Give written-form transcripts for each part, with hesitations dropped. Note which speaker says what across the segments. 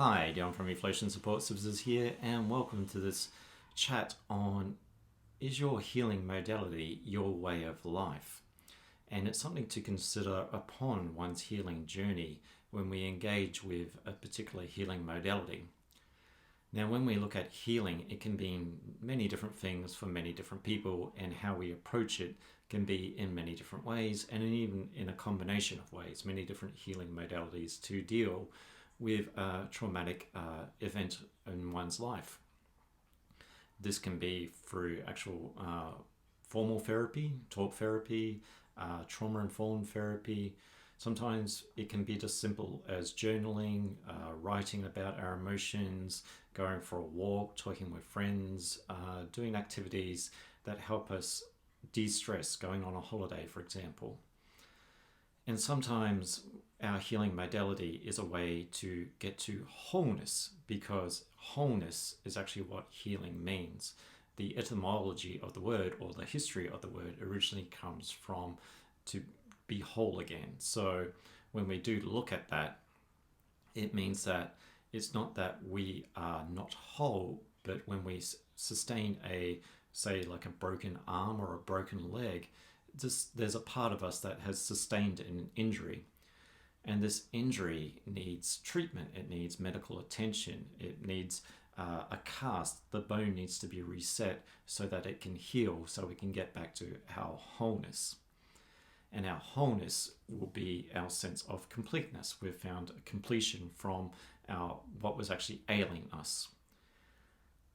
Speaker 1: Hi, Dylan from Inflation Support Services here, and welcome to this chat on is your healing modality your way of life? And it's something to consider upon one's healing journey when we engage with a particular healing modality. Now, when we look at healing, it can mean many different things for many different people, and how we approach it can be in many different ways, and even in a combination of ways, many different healing modalities to deal with a traumatic event in one's life. This can be through actual formal therapy, talk therapy, trauma-informed therapy. Sometimes it can be just simple as journaling, writing about our emotions, going for a walk, talking with friends, doing activities that help us de-stress, going on a holiday, for example. And sometimes our healing modality is a way to get to wholeness, because wholeness is actually what healing means. The etymology of the word, or the history of the word, originally comes from to be whole again. So when we do look at that, it means that it's not that we are not whole, but when we sustain say like a broken arm or a broken leg, there's a part of us that has sustained an injury. And this injury needs treatment, it needs medical attention, it needs a cast. The bone needs to be reset so that it can heal, so we can get back to our wholeness. And our wholeness will be our sense of completeness. We've found a completion from what was actually ailing us.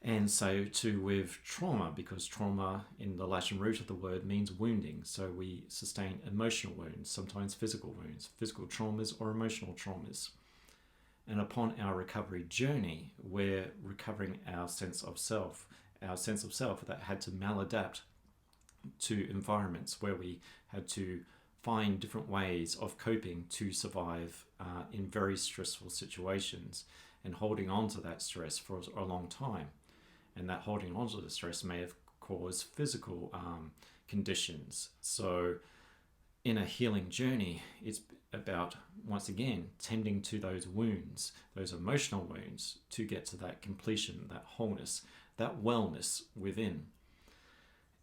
Speaker 1: And so too with trauma, because trauma in the Latin root of the word means wounding. So we sustain emotional wounds, sometimes physical wounds, physical traumas or emotional traumas. And upon our recovery journey, we're recovering our sense of self that had to maladapt to environments where we had to find different ways of coping to survive in very stressful situations, and holding on to that stress for a long time. And that holding on to the stress may have caused physical conditions. So in a healing journey, it's about, once again, tending to those wounds, those emotional wounds, to get to that completion, that wholeness, that wellness within.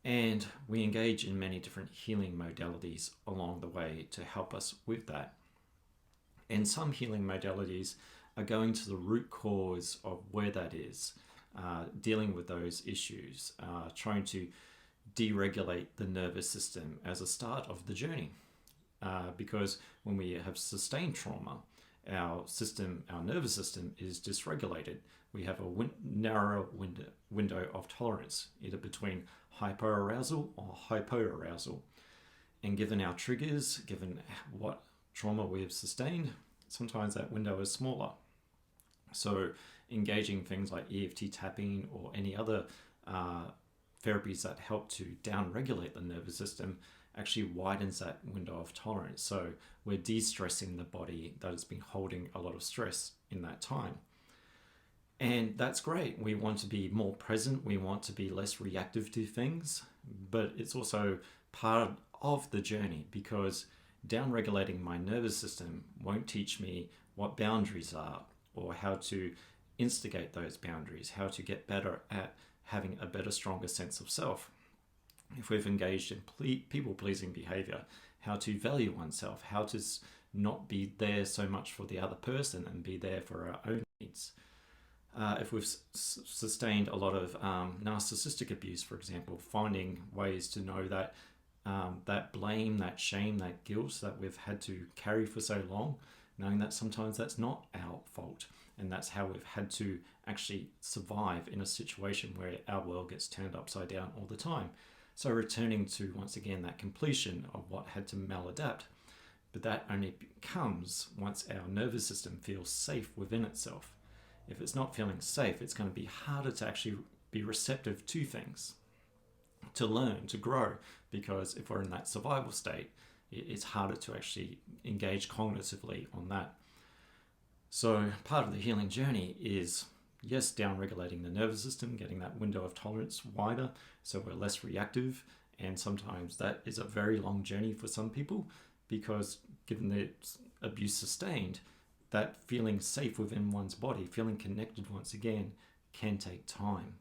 Speaker 1: And we engage in many different healing modalities along the way to help us with that. And some healing modalities are going to the root cause of where that is. Dealing with those issues, trying to deregulate the nervous system as a start of the journey. Because when we have sustained trauma, our nervous system is dysregulated. We have a narrow window of tolerance, either between hyperarousal or hypoarousal. And given our triggers, given what trauma we have sustained, sometimes that window is smaller. So engaging things like EFT tapping or any other therapies that help to down-regulate the nervous system actually widens that window of tolerance. So we're de-stressing the body that has been holding a lot of stress in that time. And that's great. We want to be more present. We want to be less reactive to things. But it's also part of the journey, because down-regulating my nervous system won't teach me what boundaries are, or how to instigate those boundaries, how to get better at having a better, stronger sense of self. If we've engaged in people-pleasing behavior, how to value oneself, how to not be there so much for the other person and be there for our own needs. If we've sustained a lot of narcissistic abuse, for example, finding ways to know that that blame, that shame, that guilt that we've had to carry for so long, knowing that sometimes that's not our fault, and that's how we've had to actually survive in a situation where our world gets turned upside down all the time. So returning to, once again, that completion of what had to maladapt. But that only comes once our nervous system feels safe within itself. If it's not feeling safe, it's going to be harder to actually be receptive to things, to learn, to grow, because if we're in that survival state, it's harder to actually engage cognitively on that. So part of the healing journey is, yes, down-regulating the nervous system, getting that window of tolerance wider so we're less reactive. And sometimes that is a very long journey for some people, because given the abuse sustained, that feeling safe within one's body, feeling connected once again, can take time.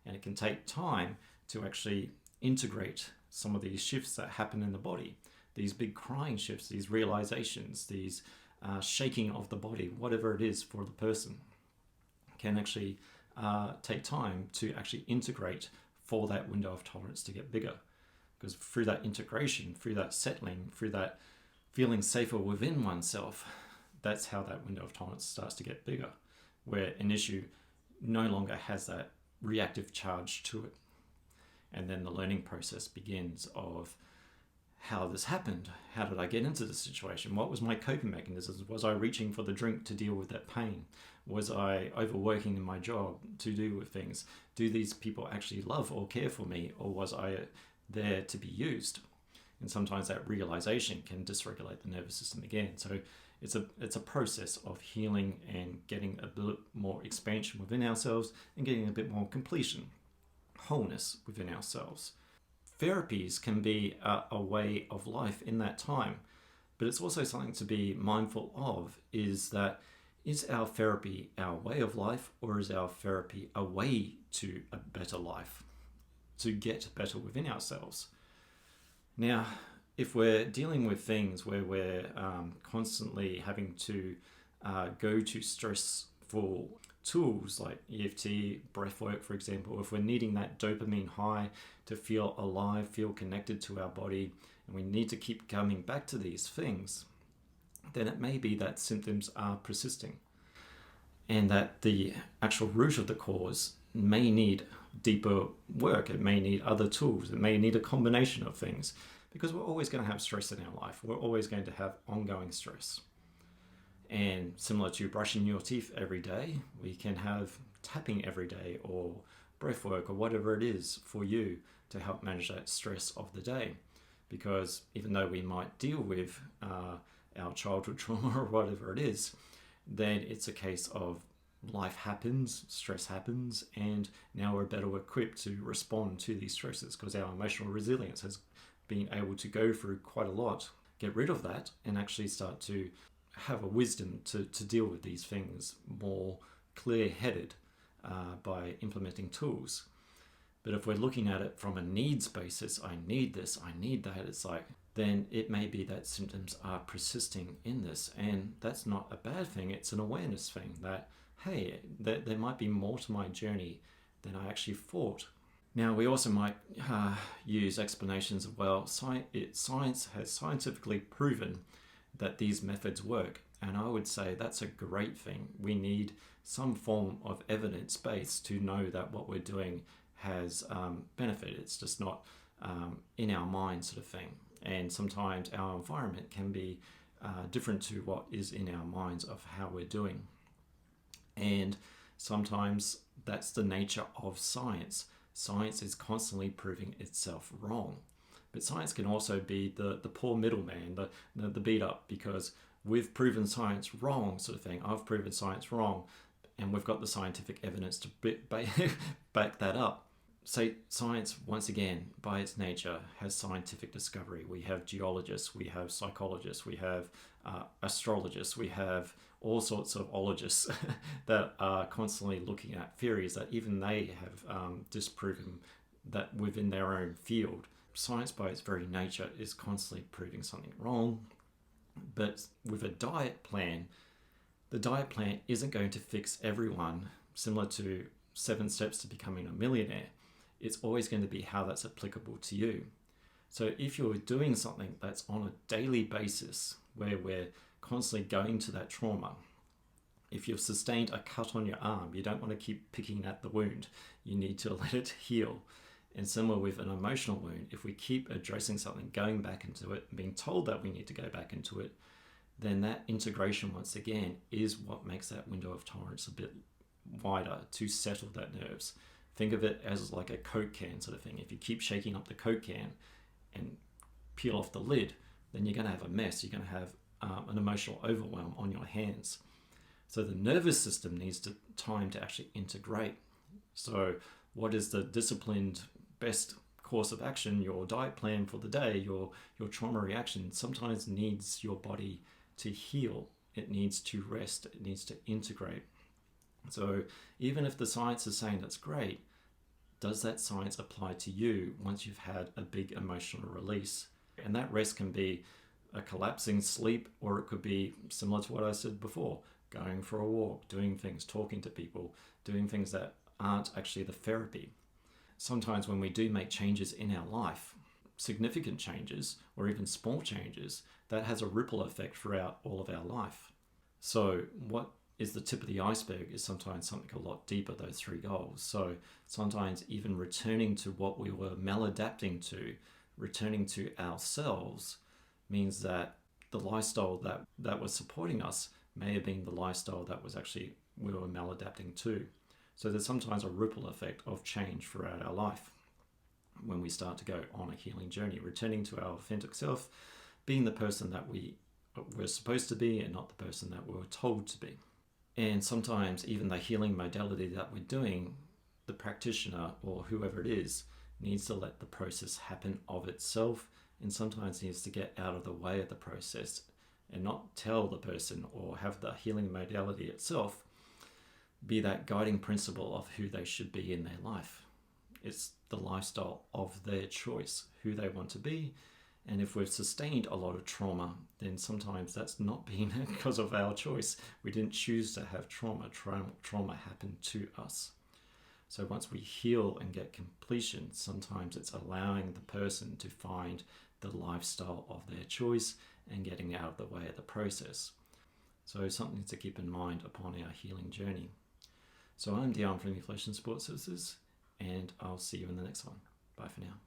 Speaker 1: And it can take time to actually integrate some of these shifts that happen in the body, these big crying shifts, these realizations, these shaking of the body, whatever it is for the person, can actually take time to actually integrate for that window of tolerance to get bigger. Because through that integration, through that settling, through that feeling safer within oneself, that's how that window of tolerance starts to get bigger, where an issue no longer has that reactive charge to it. And then the learning process begins of how this happened. How did I get into this situation? What was my coping mechanisms? Was I reaching for the drink to deal with that pain? Was I overworking in my job to do with things? Do these people actually love or care for me? Or was I there to be used? And sometimes that realization can dysregulate the nervous system again. So it's a process of healing and getting a bit more expansion within ourselves and getting a bit more completion, wholeness within ourselves. Therapies can be a way of life in that time, but it's also something to be mindful of, is that is our therapy our way of life, or is our therapy a way to a better life, to get better within ourselves? Now, if we're dealing with things where we're constantly having to go to stressful tools like EFT, breathwork, for example, if we're needing that dopamine high to feel alive, feel connected to our body, and we need to keep coming back to these things, then it may be that symptoms are persisting and that the actual root of the cause may need deeper work. It may need other tools. It may need a combination of things, because we're always going to have stress in our life. We're always going to have ongoing stress. And similar to brushing your teeth every day, we can have tapping every day or breath work or whatever it is for you to help manage that stress of the day. Because even though we might deal with our childhood trauma or whatever it is, then it's a case of life happens, stress happens, and now we're better equipped to respond to these stresses because our emotional resilience has been able to go through quite a lot, get rid of that, and actually start to have a wisdom to deal with these things more clear-headed by implementing tools. But if we're looking at it from a needs basis, I need this, I need that, it's like, then it may be that symptoms are persisting in this. And that's not a bad thing. It's an awareness thing that, hey, there might be more to my journey than I actually thought. Now, we also might use explanations of, well, science has scientifically proven that these methods work. And I would say that's a great thing. We need some form of evidence base to know that what we're doing has benefit. It's just not in our mind sort of thing. And sometimes our environment can be different to what is in our minds of how we're doing. And sometimes that's the nature of science. Science is constantly proving itself wrong. But science can also be the poor middleman, the beat up, because we've proven science wrong sort of thing. I've proven science wrong, and we've got the scientific evidence to back that up. So science, once again, by its nature, has scientific discovery. We have geologists, we have psychologists, we have astrologists, we have all sorts of ologists that are constantly looking at theories that even they have disproven that within their own field. Science by its very nature is constantly proving something wrong. But with a diet plan, the diet plan isn't going to fix everyone, similar to 7 steps to becoming a millionaire. It's always going to be how that's applicable to you. So if you're doing something that's on a daily basis, where we're constantly going to that trauma, if you've sustained a cut on your arm, you don't want to keep picking at the wound. You need to let it heal. And similar with an emotional wound, if we keep addressing something, going back into it, being told that we need to go back into it, then that integration, once again, is what makes that window of tolerance a bit wider to settle that nerves. Think of it as like a Coke can sort of thing. If you keep shaking up the Coke can and peel off the lid, then you're going to have a mess. You're going to have an emotional overwhelm on your hands. So the nervous system needs time to actually integrate. So what is the disciplined best course of action? Your diet plan for the day, your trauma reaction sometimes needs your body to heal it needs to rest, it needs to integrate. So even if the science is saying that's great, does that science apply to you once you've had a big emotional release? And that rest can be a collapsing sleep, or it could be similar to what I said before, going for a walk, doing things, talking to people, doing things that aren't actually the therapy. Sometimes when we do make changes in our life, significant changes or even small changes, that has a ripple effect throughout all of our life. So what is the tip of the iceberg is sometimes something a lot deeper, those three goals. So sometimes even returning to what we were maladapting to, returning to ourselves, means that the lifestyle that was supporting us may have been the lifestyle that was actually we were maladapting to. So there's sometimes a ripple effect of change throughout our life when we start to go on a healing journey, returning to our authentic self, being the person that we were supposed to be and not the person that we were told to be. And sometimes even the healing modality that we're doing, the practitioner or whoever it is needs to let the process happen of itself, and sometimes needs to get out of the way of the process and not tell the person or have the healing modality itself be that guiding principle of who they should be in their life. It's the lifestyle of their choice, who they want to be. And if we've sustained a lot of trauma, then sometimes that's not been because of our choice. We didn't choose to have trauma. Trauma happened to us. So once we heal and get completion, sometimes it's allowing the person to find the lifestyle of their choice and getting out of the way of the process. So something to keep in mind upon our healing journey. So I'm Dion from Flesh and Support Services, and I'll see you in the next one. Bye for now.